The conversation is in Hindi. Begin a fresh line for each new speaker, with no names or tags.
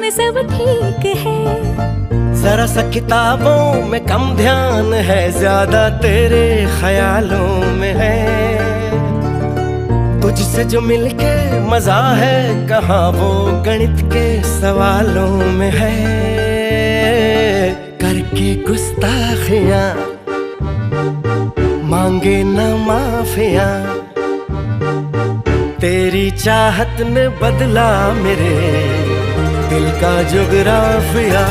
सब ठीक है।
जरा सा किताबों में कम ध्यान है, ज्यादा तेरे ख्यालों में है। तुझसे जो मिलके मजा है, कहाँ वो गणित के सवालों में है। करके गुस्ताखियां मांगे न माफियां, तेरी चाहत ने बदला मेरे दिल का जुगराफिया।